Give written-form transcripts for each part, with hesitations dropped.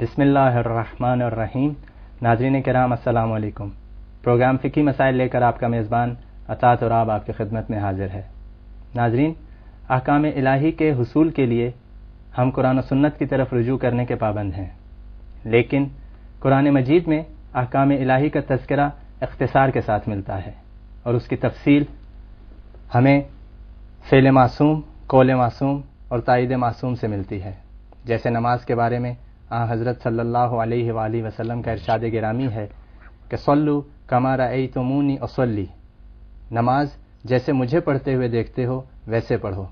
بسم اللہ الرحمن الرحیم۔ ناظرین کرام السلام علیکم۔ پروگرام فقہی مسائل لے کر آپ کا میزبان عطا تراب آپ کی خدمت میں حاضر ہے۔ ناظرین، احکام الہی کے حصول کے لیے ہم قرآن و سنت کی طرف رجوع کرنے کے پابند ہیں، لیکن قرآن مجید میں احکام الہی کا تذکرہ اختصار کے ساتھ ملتا ہے، اور اس کی تفصیل ہمیں فعل معصوم، قول معصوم اور تائید معصوم سے ملتی ہے۔ جیسے نماز کے بارے میں حضرت صلی اللہ علیہ وآلہ وسلم کا ارشاد گرامی ہے کہ صلو کما رأیتمونی اصلی، نماز جیسے مجھے پڑھتے ہوئے دیکھتے ہو ویسے پڑھو۔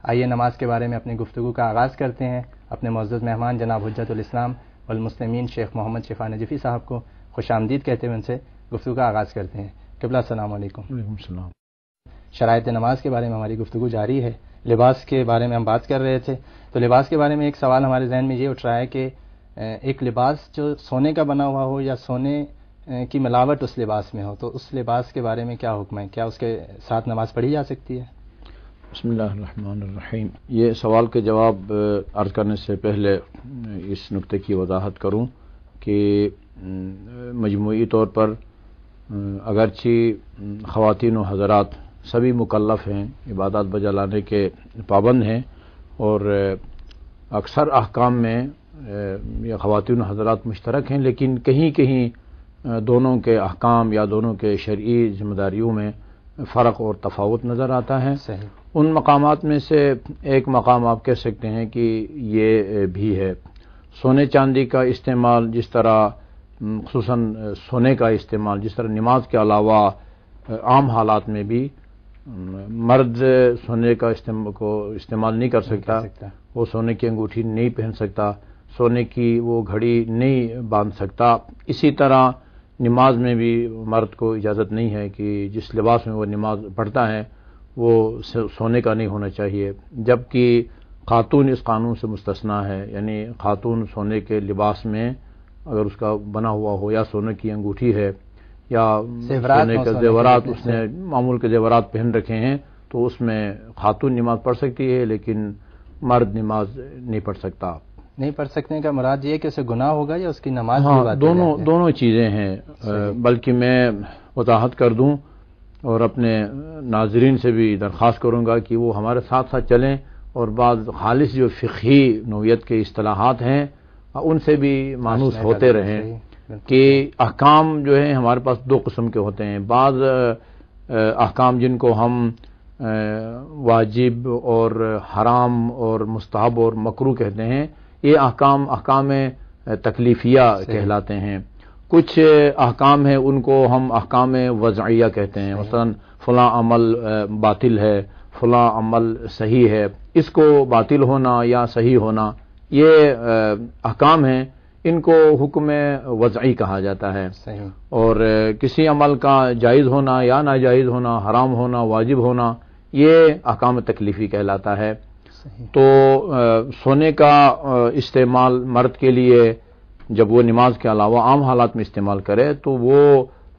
آئیے نماز کے بارے میں اپنی گفتگو کا آغاز کرتے ہیں۔ اپنے معزز مہمان جناب حجت الاسلام والمسلمین شیخ محمد شفا نجفی صاحب کو خوش آمدید کہتے ہوئے ان سے گفتگو کا آغاز کرتے ہیں۔ قبلہ السلام علیکم۔ وعلیکم السلام۔ شرائط نماز کے بارے میں ہماری گفتگو جاری ہے۔ لباس کے بارے میں ہم بات کر رہے تھے، تو لباس کے بارے میں ایک سوال ہمارے ذہن میں یہ اٹھ رہا ہے کہ ایک لباس جو سونے کا بنا ہوا ہو یا سونے کی ملاوٹ اس لباس میں ہو، تو اس لباس کے بارے میں کیا حکم ہے؟ کیا اس کے ساتھ نماز پڑھی جا سکتی ہے؟ بسم اللہ الرحمن الرحیم۔ یہ سوال کے جواب عرض کرنے سے پہلے اس نکتے کی وضاحت کروں کہ مجموعی طور پر اگرچہ خواتین و حضرات سبھی مکلف ہیں، عبادات بجا لانے کے پابند ہیں، اور اکثر احکام میں یہ خواتین و حضرات مشترک ہیں، لیکن کہیں کہیں دونوں کے احکام یا دونوں کے شرعی ذمہ داریوں میں فرق اور تفاوت نظر آتا ہے۔ صحیح۔ ان مقامات میں سے ایک مقام آپ کہہ سکتے ہیں کہ یہ بھی ہے سونے چاندی کا استعمال، جس طرح خصوصاً سونے کا استعمال، جس طرح نماز کے علاوہ عام حالات میں بھی مرد سونے کا استعمال نہیں کر سکتا، وہ سونے کی انگوٹھی نہیں پہن سکتا، سونے کی وہ گھڑی نہیں باندھ سکتا۔ اسی طرح نماز میں بھی مرد کو اجازت نہیں ہے کہ جس لباس میں وہ نماز پڑھتا ہے وہ سونے کا نہیں ہونا چاہیے، جبکہ خاتون اس قانون سے مستثنیٰ ہے، یعنی خاتون سونے کے لباس میں اگر اس کا بنا ہوا ہو یا سونے کی انگوٹھی ہے یا سونے کا زیورات، اس نے معمول کے زیورات پہن رکھے ہیں، تو اس میں خاتون نماز پڑھ سکتی ہے لیکن مرد نماز نہیں پڑھ سکتا۔ نہیں پڑھ سکنے کا مراد یہ کہ اسے گناہ ہوگا یا اس کی نماز کی بات؟ دونوں چیزیں ہیں۔ بلکہ میں وضاحت کر دوں اور اپنے ناظرین سے بھی درخواست کروں گا کہ وہ ہمارے ساتھ ساتھ چلیں اور بعض خالص جو فقہی نوعیت کے اصطلاحات ہیں ان سے بھی مانوس ہوتے رہیں کہ احکام جو ہیں ہمارے پاس دو قسم کے ہوتے ہیں۔ بعض احکام جن کو ہم واجب اور حرام اور مستحب اور مکروہ کہتے ہیں، یہ احکام تکلیفیہ کہلاتے ہیں۔ کچھ احکام ہیں ان کو ہم احکام وضعیہ کہتے ہیں، مثلا فلاں عمل باطل ہے، فلاں عمل صحیح ہے، اس کو باطل ہونا یا صحیح ہونا یہ احکام ہیں، ان کو حکم وضعی کہا جاتا ہے۔ اور کسی عمل کا جائز ہونا یا ناجائز ہونا، حرام ہونا، واجب ہونا، یہ احکام تکلیفی کہلاتا ہے۔ تو سونے کا استعمال مرد کے لیے جب وہ نماز کے علاوہ عام حالات میں استعمال کرے تو وہ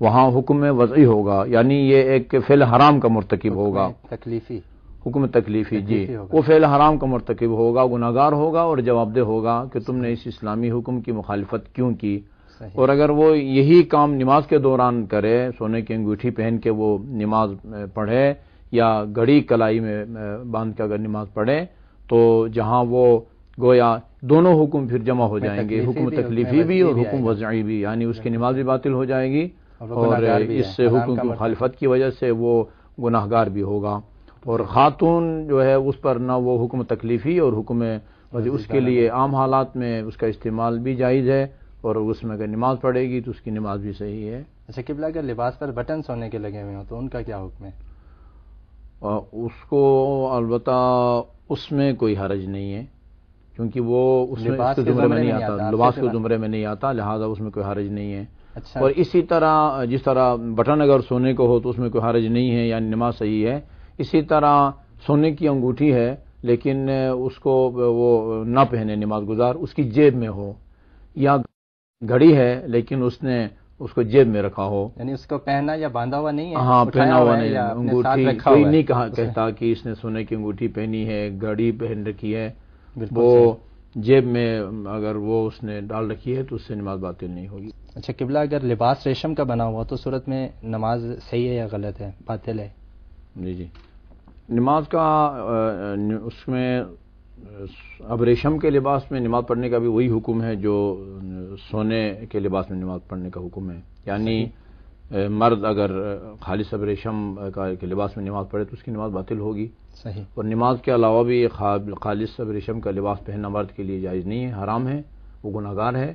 وہاں حکم وضعی ہوگا، یعنی یہ ایک فعل حرام کا مرتکب ہوگا، حکم تکلیفی، جی، وہ فعل حرام کا مرتکب ہوگا، گناہگار ہوگا اور جواب دہ ہوگا کہ تم نے اس اسلامی حکم کی مخالفت کیوں کی۔ اور اگر وہ یہی کام نماز کے دوران کرے، سونے کی انگوٹھی پہن کے وہ نماز پڑھے یا گھڑی کلائی میں باندھ کے اگر نماز پڑھے، تو جہاں وہ گویا دونوں حکم پھر جمع ہو جائیں گے، حکم تکلیفی بھی اور حکم وضعی بھی، یعنی اس کی نماز بھی باطل ہو جائے گی اور اس حکم کی مخالفت کی وجہ سے وہ گناہگار بھی ہوگا۔ اور خاتون جو ہے اس پر نہ وہ حکم تکلیفی اور حکم وضعی، اس کے لیے عام حالات میں اس کا استعمال بھی جائز ہے، اور اس میں اگر نماز پڑھے گی تو اس کی نماز بھی صحیح ہے۔ اچھا قبلہ، اگر لباس پر بٹن سونے کے لگے ہوئے ہوں تو ان کا کیا حکم ہے؟ اس کو البتہ اس میں کوئی حرج نہیں ہے، کیونکہ وہ اس کے زمرے میں نہیں آتا، لباس کے زمرے میں نہیں آتا، لہذا اس میں کوئی حرج نہیں ہے۔ اور اسی طرح جس طرح بٹن اگر سونے کو ہو تو اس میں کوئی حرج نہیں ہے، یعنی نماز صحیح ہے۔ اسی طرح سونے کی انگوٹھی ہے لیکن اس کو وہ نہ پہنے نماز گزار، اس کی جیب میں ہو، یا گھڑی ہے لیکن اس نے اس کو جیب میں رکھا ہو، یعنی اس کو پہنا یا باندھا ہوا نہیں ہے، ہاں پہنا ہوا نہیں، انگوٹھی کوئی نہیں کہتا کہ اس نے سونے کی انگوٹھی پہنی ہے، گھڑی پہن رکھی ہے، وہ جیب میں اگر وہ اس نے ڈال رکھی ہے تو اس سے نماز باطل نہیں ہوگی۔ اچھا قبلہ، اگر لباس ریشم کا بنا ہوا تو صورت میں نماز صحیح ہے یا غلط ہے، باطل ہے؟ جی نماز کا اس میں اب ریشم کے لباس میں نماز پڑھنے کا بھی وہی حکم ہے جو سونے کے لباس میں نماز پڑھنے کا حکم ہے، یعنی مرد اگر خالص اب ریشم کے لباس میں نماز پڑھے تو اس کی نماز باطل ہوگی۔ صحیح۔ اور نماز کے علاوہ بھی خالص اب ریشم کا لباس پہننا مرد کے لیے جائز نہیں ہے، حرام ہے، وہ گناہگار ہے۔